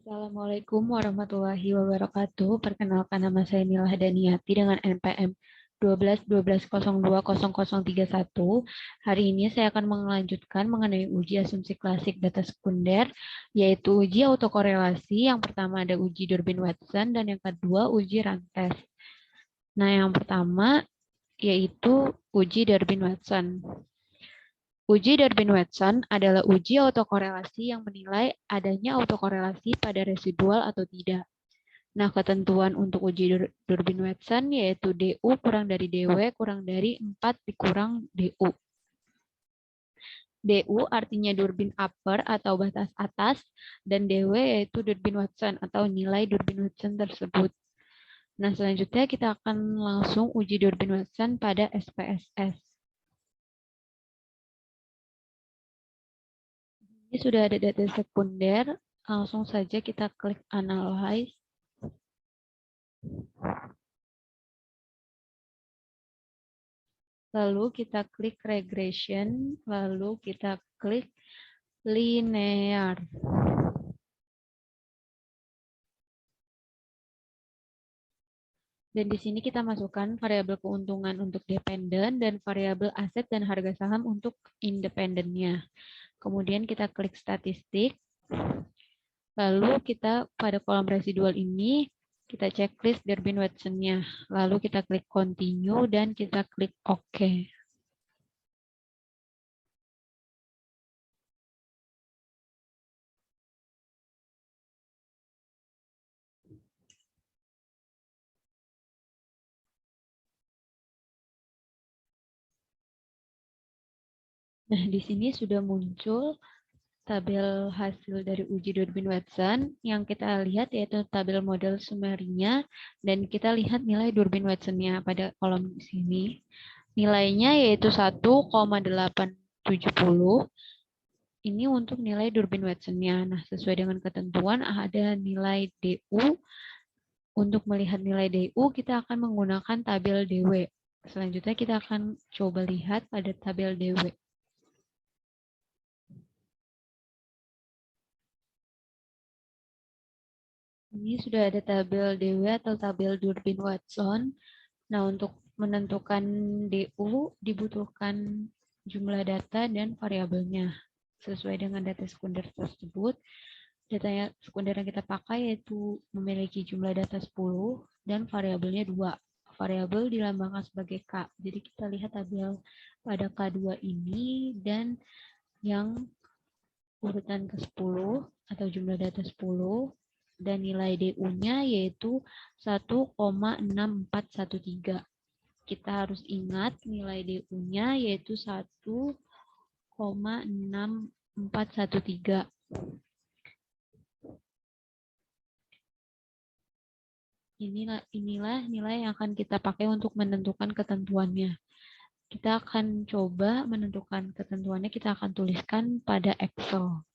Assalamualaikum warahmatullahi wabarakatuh. Perkenalkan, nama saya Nilah Daniati dengan NPM 12-12-02-0031. Hari ini saya akan melanjutkan mengenai uji asumsi klasik data sekunder, yaitu uji autokorelasi. Yang pertama ada uji Durbin-Watson dan yang kedua uji Rantes. Nah, yang pertama yaitu uji Durbin-Watson. Uji Durbin-Watson adalah uji autokorelasi yang menilai adanya autokorelasi pada residual atau tidak. Nah, ketentuan untuk uji Durbin-Watson yaitu DU kurang dari DW kurang dari 4 dikurang DU. DU artinya Durbin upper atau batas atas, dan DW yaitu Durbin-Watson atau nilai Durbin-Watson tersebut. Nah, selanjutnya kita akan langsung uji Durbin-Watson pada SPSS. Ini sudah ada data sekunder, langsung saja kita klik Analyze. Lalu kita klik Regression, lalu kita klik Linear. Dan di sini kita masukkan variabel keuntungan untuk dependen dan variabel aset dan harga saham untuk independennya. Kemudian kita klik statistik. Lalu kita pada kolom residual ini kita checklist Durbin-Watson-nya. Lalu kita klik continue dan kita klik OK. Nah, di sini sudah muncul tabel hasil dari uji Durbin-Watson. Yang kita lihat yaitu tabel model summary-nya, dan kita lihat nilai Durbin-Watson-nya pada kolom sini. Nilainya yaitu 1,870. Ini untuk nilai Durbin-Watson-nya. Nah, sesuai dengan ketentuan ada nilai DU. Untuk melihat nilai DU, kita akan menggunakan tabel DW. Selanjutnya kita akan coba lihat pada tabel DW. Ini sudah ada tabel DW atau tabel Durbin-Watson. Nah, untuk menentukan DU dibutuhkan jumlah data dan variabelnya. Sesuai dengan data sekunder tersebut, data sekunder yang kita pakai yaitu memiliki jumlah data 10 dan variabelnya 2. Variabel dilambangkan sebagai K. Jadi kita lihat tabel pada K2 ini dan yang urutan ke-10 atau jumlah data 10 dan nilai DU-nya yaitu 1,6413. Kita harus ingat nilai DU-nya yaitu 1,6413. Inilah nilai yang akan kita pakai untuk menentukan ketentuannya. Kita akan coba menentukan ketentuannya, kita akan tuliskan pada Excel.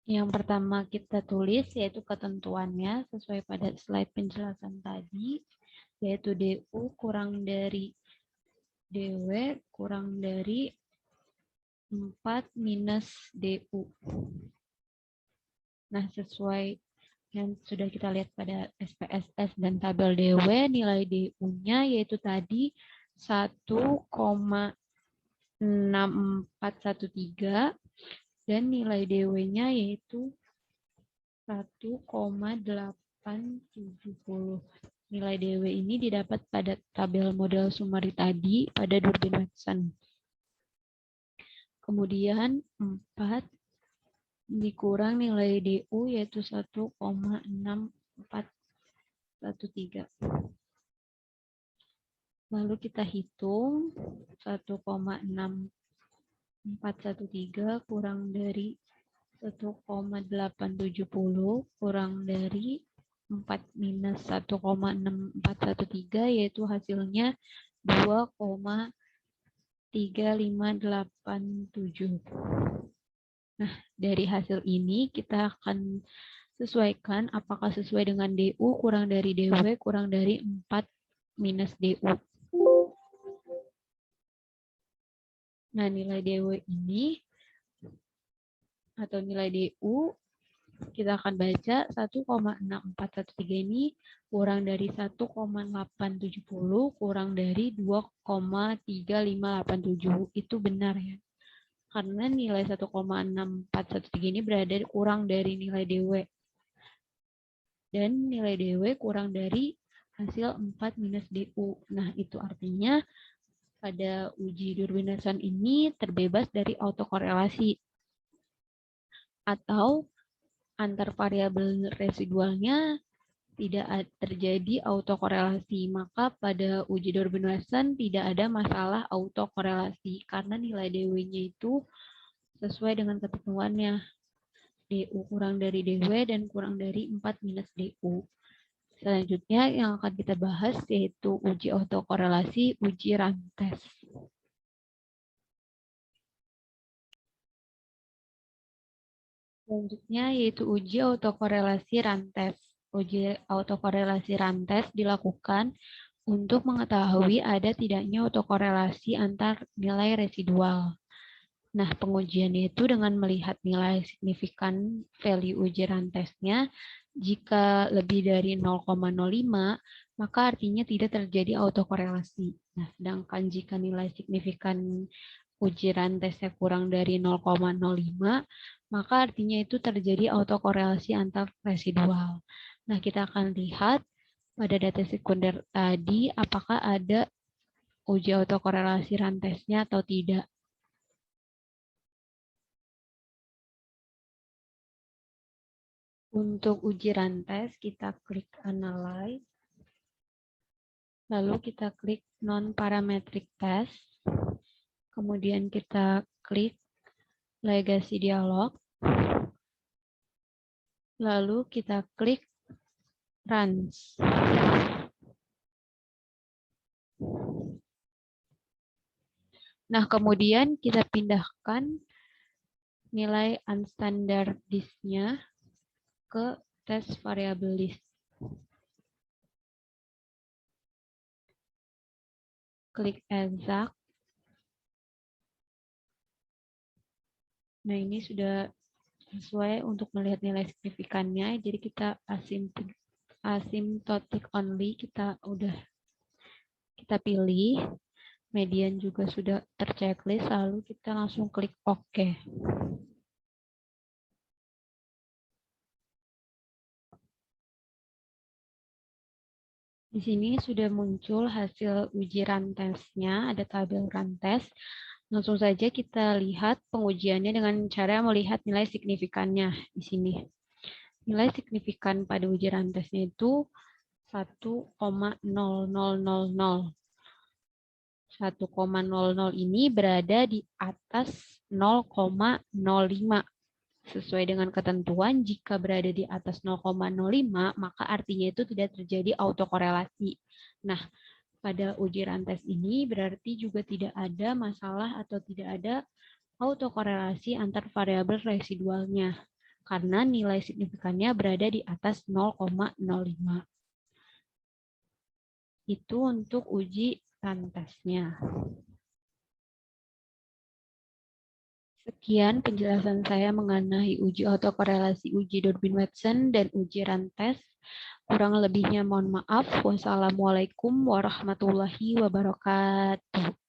Yang pertama kita tulis yaitu ketentuannya sesuai pada slide penjelasan tadi, yaitu DU kurang dari DW kurang dari 4 minus DU. Nah, sesuai yang sudah kita lihat pada SPSS dan tabel DW, nilai DU-nya yaitu tadi 1,6413 dan nilai DW-nya yaitu 1,870. Nilai DW ini didapat pada tabel model summary tadi pada Durbin-Watson. Kemudian 4 dikurang nilai DU yaitu 1,6413. Lalu kita hitung 1,6413 kurang dari 1,870 kurang dari 4 minus 1,6413 yaitu hasilnya 2,3587. Nah, dari hasil ini kita akan sesuaikan apakah sesuai dengan DU kurang dari DW kurang dari 4 minus DU. Nah, nilai DW ini atau nilai DU, kita akan baca 1,6413 ini kurang dari 1,870 kurang dari 2,3587. Itu benar ya. Karena nilai 1,6413 ini berada kurang dari nilai DW. Dan nilai DW kurang dari hasil 4 minus DU. Nah, itu artinya pada uji Durbin Watson ini terbebas dari autokorelasi. Atau antar variabel residualnya tidak terjadi autokorelasi. Maka pada uji Durbin Watson tidak ada masalah autokorelasi karena nilai DW-nya itu sesuai dengan ketentuannya. DU kurang dari DW dan kurang dari 4 minus DU. Selanjutnya yang akan kita bahas yaitu uji autokorelasi, uji Rantes. Selanjutnya yaitu uji autokorelasi Rantes. Uji autokorelasi Rantes dilakukan untuk mengetahui ada tidaknya autokorelasi antar nilai residual. Nah, pengujiannya itu dengan melihat nilai signifikan value uji Rantesnya. Jika lebih dari 0,05, maka artinya tidak terjadi autokorelasi. Nah, sedangkan jika nilai signifikan uji Rantesnya kurang dari 0,05, maka artinya itu terjadi autokorelasi antar residual. Nah, kita akan lihat pada data sekunder tadi apakah ada uji autokorelasi Rantesnya atau tidak. Untuk uji Rantes, kita klik Analyze, lalu kita klik Non-Parametric Test, kemudian kita klik Legacy Dialog, lalu kita klik Runs. Nah, kemudian kita pindahkan nilai unstandard list-nya ke test variable list. Klik Exact. Nah, ini sudah sesuai untuk melihat nilai signifikannya. Jadi kita asymptotic only, kita pilih. Median juga sudah terchecklist, lalu kita langsung klik OK. Di sini sudah muncul hasil uji Rantesnya, ada tabel Rantes. Langsung saja kita lihat pengujiannya dengan cara melihat nilai signifikannya di sini. Nilai signifikan pada uji Rantesnya itu 1,0000. 1,00 ini berada di atas 0,05. Sesuai dengan ketentuan, jika berada di atas 0,05, maka artinya itu tidak terjadi autokorelasi. Nah, pada uji Rantes ini berarti juga tidak ada masalah atau tidak ada autokorelasi antar variabel residualnya, karena nilai signifikannya berada di atas 0,05. Itu untuk uji Rantesnya. Sekian penjelasan saya mengenai uji autokorelasi, uji Durbin-Watson, dan uji Rantes. Kurang lebihnya mohon maaf. Wassalamualaikum warahmatullahi wabarakatuh.